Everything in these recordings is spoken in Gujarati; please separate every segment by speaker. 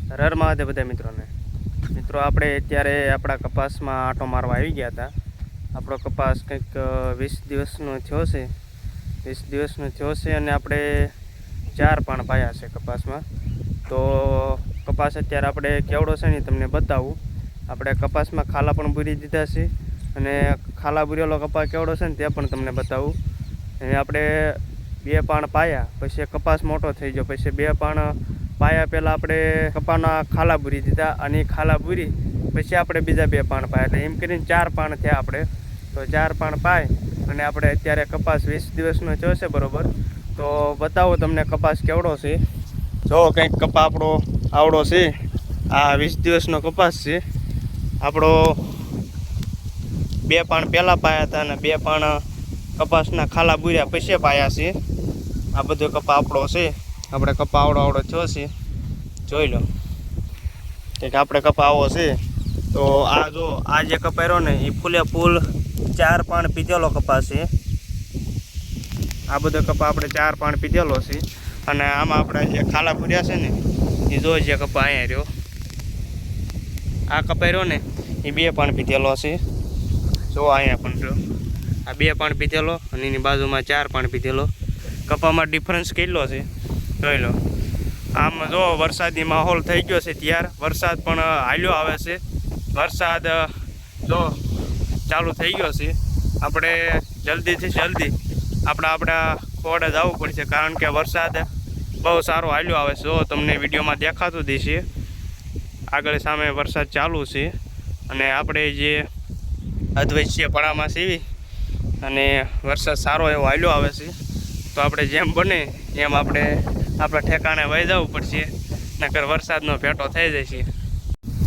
Speaker 1: હર હર મહાદેવ બધા મિત્રો આપણે અત્યારે આપણા કપાસમાં આંટો મારવા આવી ગયા હતા. આપણો કપાસ કંઈક 20 દિવસનો થયો છે. 20 દિવસનો થયો છે અને આપણે 4 પાણ પાયા છે કપાસમાં. તો કપાસ અત્યારે આપણે કેવડો છે ને તમને બતાવું. આપણે કપાસમાં ખાલા પણ બૂરી દીધા છે અને ખાલા બૂરેલો કપાસ કેવડો છે ને તે પણ તમને બતાવું. અને આપણે 2 પાણ પાયા, પછી કપાસ મોટો થઈ ગયો, પછી 2 પાણ પાયા પહેલાં આપણે કપાના ખાલા બૂરી દીધા અને ખાલા બૂરી પછી આપણે બીજા 2 પાણ પાયા, એટલે એમ કરીને 4 પાણ થયા આપણે. તો 4 પાણ પાય અને આપણે અત્યારે કપાસ 20 દિવસનો થયો છે બરાબર. તો બતાવો તમને કપાસ કેવડો છે. જો કંઈક કપા આપણો આવડો છે. આ 20 દિવસનો કપાસ છે આપણો. 2 પાણ પહેલાં પાયા હતા અને 2 પાણ કપાસના ખાલા બૂર્યા પછી પાયા છે. આ બધો કપા આપણો છે. આપણે કપા આવડો થયો છે, જોઈ લો કે આપણે કપા આવો છે. તો આ જો આ જે કપા રહ્યો ને એ ફૂલે ફૂલ 4 પાણ પીધેલો કપાસ છે. આ બધો કપા આપણે 4 પાણ પીધેલો છે. અને આમાં આપણે જે ખાલા પૂર્યા છે ને એ જો જે કપા અહીંયા રહ્યો, આ કપા રહ્યો ને એ 2 પાણ પીધેલો છે. જો અહીંયા પણ રહ્યો, આ 2 પાણ પીધેલો અને એની બાજુમાં 4 પાણ પીધેલો. કપામાં ડિફરન્સ કેટલો છે જોઈ લો. આમ જો વરસાદી માહોલ થઈ ગયો છે ત્યાર, વરસાદ પણ હાલ્યો આવે છે. વરસાદ જો ચાલુ થઈ ગયો છે. આપણે જલ્દીથી જલ્દી આપણા ખોડે જવું પડશે, કારણ કે વરસાદ બહુ સારો હાલ્યો આવે છે. જો તમને વિડીયોમાં દેખાતું દેશે આગળ સામે વરસાદ ચાલુ છે. અને આપણે જે અદ્વૈત પડામાં સીવી અને વરસાદ સારો એવો હાલ્યો આવે છે. તો આપણે જેમ બને એમ આપણે આપણા ઠેકાણે વહી જવું પડશે, નકર વરસાદનો ભેટો થઈ જશે.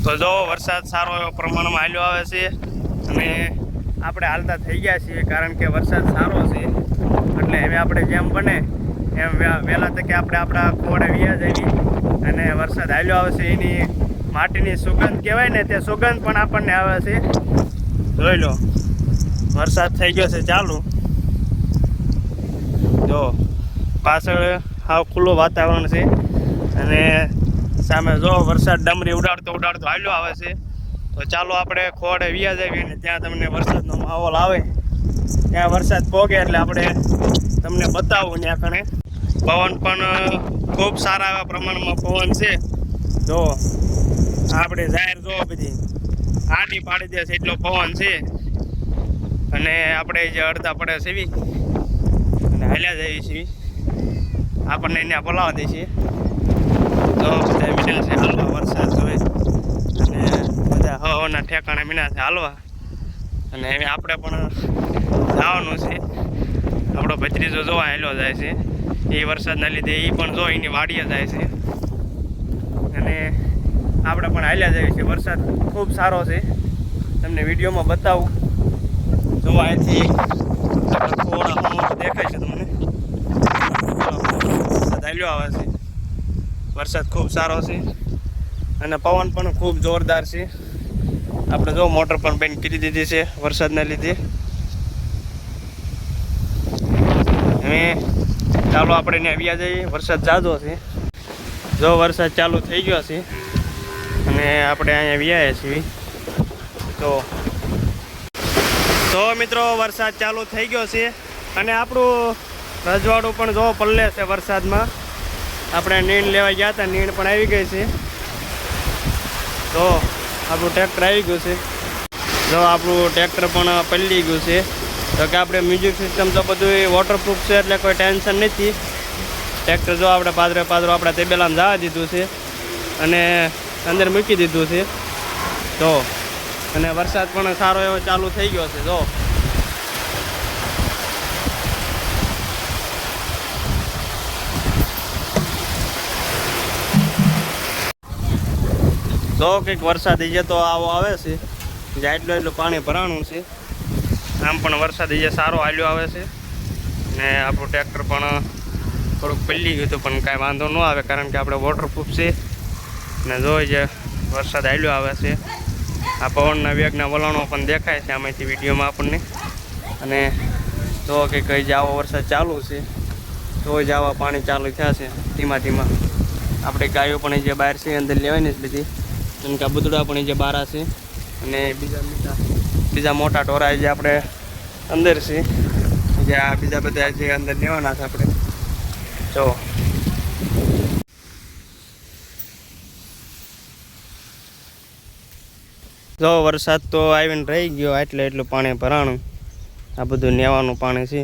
Speaker 1: તો જો વરસાદ સારો એવો પ્રમાણમાં હાલ્યો આવે છે અને આપણે હાલતા થઈ ગયા છીએ, કારણ કે વરસાદ સારો છે. એટલે હવે આપણે જેમ બને એમ વહેલા તકે આપણે આપણા ખોડે વ્યા જઈએ. અને વરસાદ હાલ્યો આવે છે એની માટીની સુગંધ કહેવાય ને, તે સુગંધ પણ આપણને આવે છે. જોઈ લો વરસાદ થઈ ગયો છે ચાલુ. જો પાછળ હાવ ખુલ્લું વાતાવરણ છે અને સામે જો વરસાદ ડમરી ઉડાડતો હાલ્યો આવે છે. તો ચાલો આપણે ખોડે વ્યા જઈએ ને ત્યાં તમને વરસાદનો માહોલ આવે, ત્યાં વરસાદ પોગે એટલે આપણે તમને બતાવું. ત્યાં કણે પવન પણ ખૂબ સારા એવા પ્રમાણમાં પવન છે. જો આપણે જાહેર જો બધી આડી પાડી દે છે એટલો પવન છે. અને આપણે જે અડધા પડે સીવી અને હાલ્યા જઈએ છીએ, આપણને એને બોલાવા દે છે. તો બધા મીના છે હાલવા વરસાદ હોય અને બધા હવાના ઠેકાણે મીના છે હાલવા. અને હવે આપણે પણ જવાનું છે. આપણો ભત્રીજો જોવા હાલ્યો જાય છે, એ વરસાદના લીધે એ પણ જો એની વાડીએ જાય છે. અને આપણે પણ હાલ્યા જઈએ છીએ. વરસાદ ખૂબ સારો છે, તમને વિડીયોમાં બતાવું. જો અહીંથી થોડા દેખાય છે તમને, વરસાદ હાલ્યો આવે છે. વરસાદ ખૂબ સારો છે અને પવન પણ ખૂબ જોરદાર છે. આપણે જો મોટર પણ બંધ કરી દીધી છે વરસાદના લીધે. હવે ચાલો આપણે ત્યાં આવ્યા જઈએ. વરસાદ જાજો છે, જો વરસાદ ચાલુ થઈ ગયો છે અને આપણે અહીંયા વ્યાયા છીએ. તો મિત્રો વરસાદ ચાલુ થઈ ગયો છે અને આપણું રજવાડું પણ જો પલ્લે છે વરસાદમાં. આપણે નીણ લેવા ગયા હતા, નીણ પણ આવી ગઈ છે. તો આપણું ટ્રેક્ટર આવી ગયું છે. જો આપણું ટ્રેક્ટર પણ પલળી ગયું છે. તો કે આપણે મ્યુઝિક સિસ્ટમ તો બધું વોટરપ્રૂફ છે એટલે કોઈ ટેન્શન નથી. ટ્રેક્ટર જો આપણે પાદરો આપણે તેબેલામાં જવા દીધું છે અને અંદર મૂકી દીધું છે. તો અને વરસાદ પણ સારો એવો ચાલુ થઈ ગયો છે. જો કંઈક વરસાદ જે તો આવો આવે છે, જ્યાં એટલું પાણી ભરાણું છે. આમ પણ વરસાદ જે સારો હાલ્યો આવે છે ને આપણું ટ્રેક્ટર પણ થોડુંક પલળી ગયું હતું, પણ કાંઈ વાંધો ન આવે કારણ કે આપણે વોટરપ્રૂફ છે. ને જો જે વરસાદ હાલ્યો આવે છે, આ પવનના વેગના વલણો પણ દેખાય છે આમાંથી વિડીયોમાં આપણને. અને જો કે કઈ જ આવો વરસાદ ચાલુ છે, તો જ આવા પાણી ચાલુ થયા છે ધીમા ધીમા. આપણે ગાયો પણ જે બહાર છે અંદર લેવાની જ બધી, કેમ કે આ બુદડા પણ જે બહાર છે, અને બીજા મોટા ટોરા જે આપણે અંદર છે, જે આ બીજા બધા જે અંદર લેવાના છે આપણે. જો વરસાદ તો આવીને રહી ગયો, એટલું પાણી ભરાણું. આ બધું નેવાનું પાણી છે.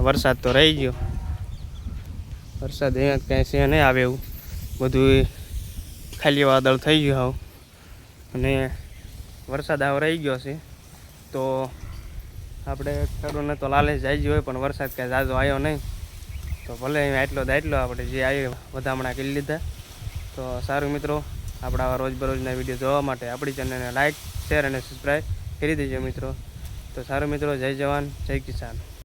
Speaker 1: વરસાદ તો રહી ગયો, વરસાદ અહીંયા કાંઈ છે નહીં આવે એવું, બધું ખાલી વાદળ થઈ ગયું હાવ. અને વરસાદ આવ રહી ગયો છે, તો આપણે ખેડૂતને તો લાલચ જાય હોય, પણ વરસાદ કાંઈ ઝાઝો આવ્યો નહીં. તો ભલે આટલો આપણે જે આવ્યો વધામણા કરી લીધા. તો સારું મિત્રો, આપણા આવા રોજબરોજના વિડીયો જોવા માટે આપણી ચેનલને લાઇક, શેર અને સબસ્ક્રાઈબ કરી દેજો મિત્રો. તો સારું મિત્રો, જય જવાન, જય કિસાન.